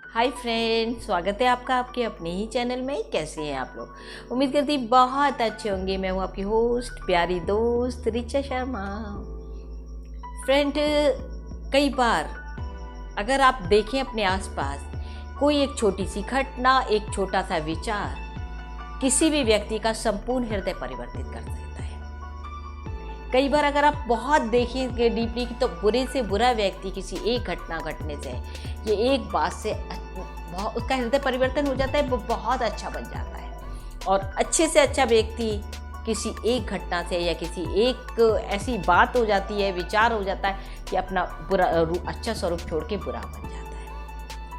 Hi friends, स्वागत है आपका आपके अपने ही चैनल में। कैसे हैं आप लोग? उम्मीद करती बहुत अच्छे होंगे। मैं हूँ आपकी होस्ट प्यारी दोस्त रिचा शर्मा। फ्रेंड, कई बार अगर आप देखें अपने आसपास, कोई एक छोटी सी घटना, एक छोटा सा विचार किसी भी व्यक्ति का संपूर्ण हृदय परिवर्तित कर सकता है। कई बार अगर आप बहुत देखेंगे डीपली तो बुरे से बुरा व्यक्ति किसी एक घटना घटने से, ये एक बात से उसका हृदय परिवर्तन हो जाता है, वो बहुत अच्छा बन जाता है। और अच्छे से अच्छा व्यक्ति किसी एक घटना से या किसी एक ऐसी बात हो जाती है, विचार हो जाता है कि अपना बुरा अच्छा स्वरूप छोड़ के बुरा बन जाता है।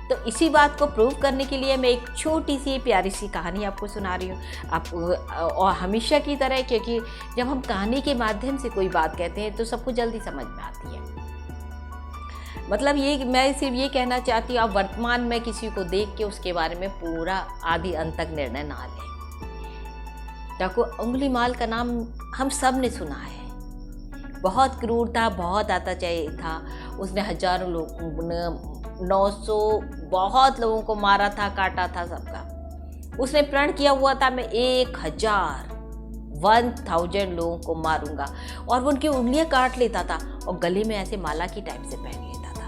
तो इसी बात को प्रूव करने के लिए मैं एक छोटी सी प्यारी सी कहानी आपको सुना रही हूँ। आप और हमेशा की तरह, क्योंकि जब हम कहानी के माध्यम से कोई बात कहते हैं तो सबको जल्दी समझ में आती है। मतलब ये मैं सिर्फ ये कहना चाहती हूँ, आप वर्तमान में किसी को देख के उसके बारे में पूरा आदि अंत तक निर्णय ना लें। डाकू अंगुलीमाल का नाम हम सब ने सुना है। बहुत क्रूर था, बहुत आताचारी था। उसने हजारों लोग 900 बहुत लोगों को मारा था, काटा था सबका। उसने प्रण किया हुआ था, मैं 1000 लोगों को मारूंगा। और वो उनकी उंगलियां काट लेता था और गले में ऐसे माला की टाइप से पहन लेता था।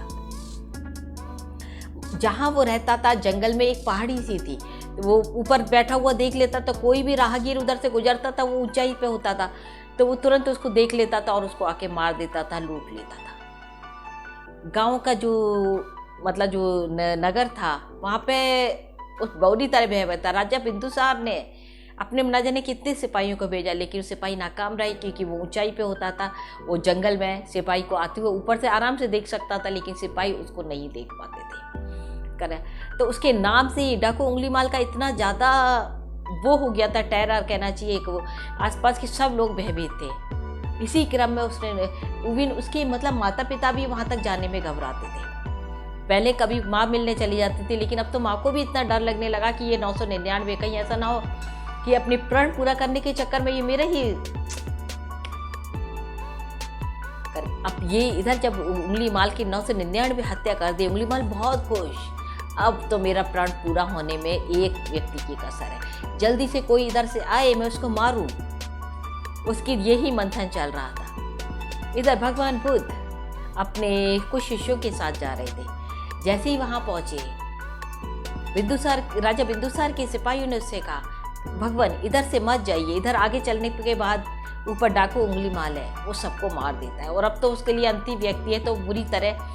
जहाँ वो रहता था जंगल में एक पहाड़ी सी थी, वो ऊपर बैठा हुआ देख लेता था। कोई भी राहगीर उधर से गुजरता था, वो ऊंचाई पे होता था, तो वो तुरंत उसको देख लेता था और उसको आके मार देता था, लूट लेता था। गांव का जो नगर था, वहाँ पे उस बौरी तरह बेहतर था। राजा बिंदुसार ने अपने न जाने कितने सिपाहियों को भेजा, लेकिन सिपाही नाकाम रहे, क्योंकि वो ऊंचाई पे होता था। वो जंगल में सिपाही को आते हुए ऊपर से आराम से देख सकता था, लेकिन सिपाही उसको नहीं देख पाते थे। तो उसके नाम से डाकू अंगुलीमाल का इतना ज़्यादा वो हो गया था, टेरर कहना चाहिए, कि वो आसपास के सब लोग भयभीत थे। इसी क्रम में उसके माता पिता भी वहाँ तक जाने में घबराते थे। पहले कभी माँ मिलने चली जाती थी, लेकिन अब तो माँ को भी इतना डर लगने लगा कि ये 999 कहीं ऐसा ना हो कि अपने प्रण पूरा करने के चक्कर में ये मेरे ही अब ये इधर जब अंगुलीमाल की 999 हत्या कर दी, अंगुलीमाल बहुत खुश। अब तो मेरा प्रण पूरा होने में एक व्यक्ति की कसर है, जल्दी से कोई इधर से आए, मैं उसको मारूं। उसकी यही मंथन चल रहा था। इधर भगवान बुद्ध अपने कुछ शिष्यों के साथ जा रहे थे। जैसे ही वहां पहुंचे, राजा बिंदुसार के सिपाहियों ने उससे कहा, भगवान इधर से मत जाइए, इधर आगे चलने के बाद ऊपर डाकू अंगुलीमाल है, वो सबको मार देता है। और अब तो उसके लिए अंतिम व्यक्ति है, तो बुरी तरह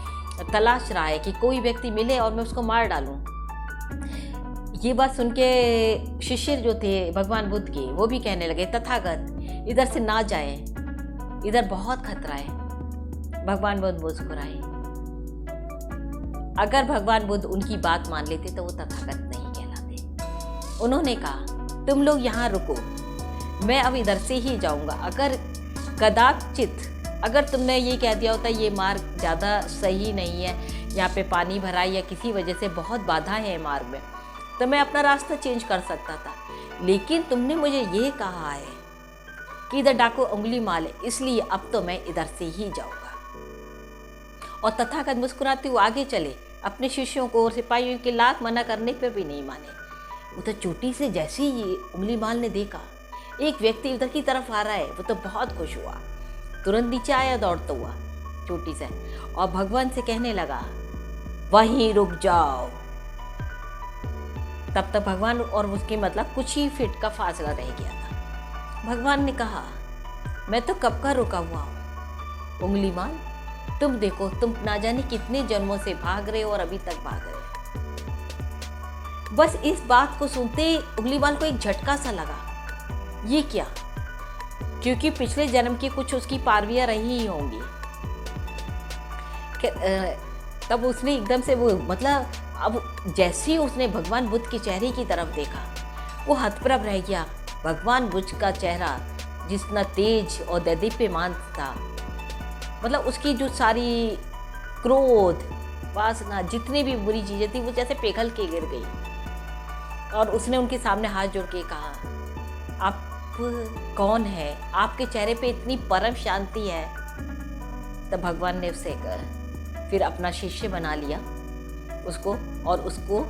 तलाश रहा है कि कोई व्यक्ति मिले और मैं उसको मार डालूं। ये बात सुन के शिष्य जो थे भगवान बुद्ध के, वो भी कहने लगे, तथागत इधर से ना जाए, इधर बहुत खतरा है। भगवान बुद्ध मुस्कुराए। अगर भगवान बुद्ध उनकी बात मान लेते तो वो तथागत नहीं कहलाते। उन्होंने कहा, तुम लोग यहाँ रुको, मैं अब इधर से ही जाऊंगा। अगर कदाचित अगर तुमने ये कह दिया होता ये मार्ग ज़्यादा सही नहीं है, यहाँ पे पानी भरा है या किसी वजह से बहुत बाधा है मार्ग में, तो मैं अपना रास्ता चेंज कर सकता था। लेकिन तुमने मुझे ये कहा है कि इधर डाकू अंगुलीमाल है, इसलिए अब तो मैं इधर से ही जाऊंगा। और तथागत मुस्कुराते हुए आगे चले। अपने शिष्यों को और सिपाहियों के लाख मना करने पर भी नहीं माने। उधर चोटी से जैसे ही अंगुलीमाल ने देखा एक व्यक्ति उधर की तरफ आ रहा है, वो तो बहुत खुश हुआ, तुरंत नीचे आया दौड़ता हुआ चोटी से, और भगवान से कहने लगा, वहीं रुक जाओ। तब तक भगवान और उसके कुछ ही फीट का फासला रह गया था। भगवान ने कहा, मैं तो कब का रुका हुआ हूं अंगुलीमाल, तुम देखो, तुम ना जाने कितने जन्मों से भाग रहे हो और अभी तक भाग रहे हो। बस इस बात को सुनते अंगुलीमाल को एक झटका सा लगा। ये क्या? क्योंकि पिछले जन्म की कुछ उसकी पारवियां रही ही होंगी। तब उसने एकदम से अब जैसे ही उसने भगवान बुद्ध के चेहरे की तरफ देखा, वो हतप्रभ रह गया। भगवान बुद्ध का चेहरा जितना तेज और दैदीप्यमान था, उसकी जो सारी क्रोध, वासना, जितनी भी बुरी चीजें थी, वो जैसे पिघल के गिर गई। और उसने उनके सामने हाथ जोड़ के कहा, आप कौन है? आपके चेहरे पे इतनी परम शांति है। तब भगवान ने उसे फिर अपना शिष्य बना लिया उसको, और उसको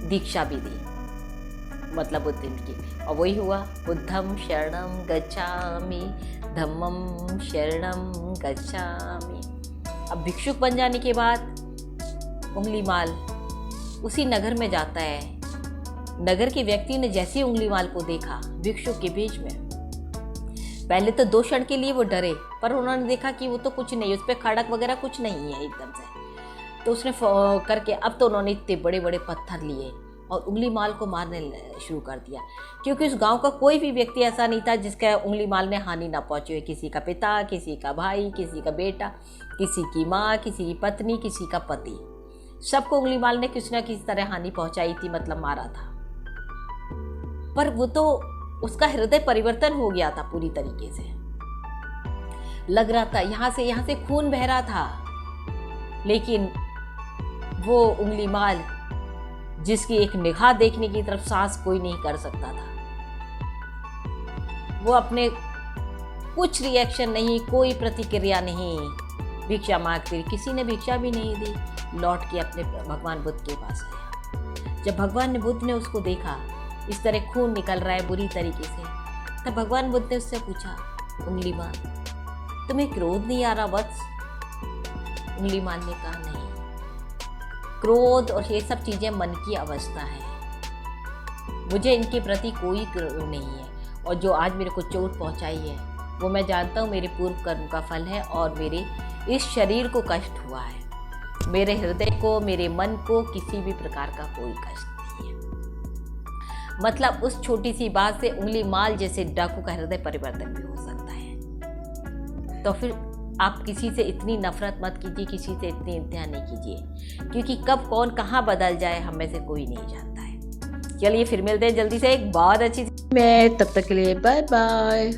दीक्षा भी दी, मतलब बुद्धिज्म की। और वही हुआ, बुद्धम शरणम गच्छामि, धम्मम शरणम गच्छामि। अब भिक्षुक बन जाने के बाद उंगलीमाल उसी नगर में जाता है। नगर के व्यक्ति ने जैसे उंगलीमाल को देखा भिक्षुक के भेष में, पहले तो 2 क्षण के लिए वो डरे, पर उन्होंने देखा कि वो तो कुछ नहीं, उस पर खड़क वगैरह कुछ नहीं है एकदम से। तो उसने करके अब तो उन्होंने इतने बड़े बड़े पत्थर लिए और उंगलीमाल को मारने शुरू कर दिया, क्योंकि उस गांव का कोई भी व्यक्ति ऐसा नहीं था जिसका उंगलीमाल ने हानि ना पहुंची हो। किसी का पिता, किसी का भाई, किसी का बेटा, किसी की माँ, किसी की पत्नी, किसी का पति, सबको उंगलीमाल ने किसी न किसी तरह हानि पहुंचाई थी, मतलब मारा था। पर वो तो, उसका हृदय परिवर्तन हो गया था पूरी तरीके से। लग रहा था यहाँ से खून बह रहा था, लेकिन वो उंगलीमाल जिसकी एक निगाह देखने की तरफ सांस कोई नहीं कर सकता था, वो अपने कुछ रिएक्शन नहीं, कोई प्रतिक्रिया नहीं, भिक्षा मांगते, किसी ने भिक्षा भी नहीं दी, लौट के अपने भगवान बुद्ध के पास आया। जब भगवान बुद्ध ने उसको देखा इस तरह खून निकल रहा है बुरी तरीके से, तब भगवान बुद्ध ने उससे पूछा, उंगलीमाल तुम्हें क्रोध नहीं आ रहा वत्स? उंगलीमाल ने कहा नहीं, क्रोध और ये सब चीज़ें मन की अवस्था है, मुझे इनके प्रति कोई क्रोध नहीं है, और जो आज मेरे को चोट पहुंचाई है वो मैं जानता हूँ मेरे पूर्व कर्म का फल है, और मेरे इस शरीर को कष्ट हुआ है, मेरे हृदय को, मेरे मन को किसी भी प्रकार का कोई कष्ट नहीं है। मतलब उस छोटी सी बात से उंगलीमाल जैसे डाकू का हृदय परिवर्तन भी हो सकता है। तो फिर आप किसी से इतनी नफरत मत कीजिए, किसी से इतनी इंतहा नहीं कीजिए, क्योंकि कब कौन कहाँ बदल जाए हम में से कोई नहीं जानता है। चलिए फिर मिलते हैं जल्दी से एक बहुत अच्छी में, तब तक के लिए बाय बाय।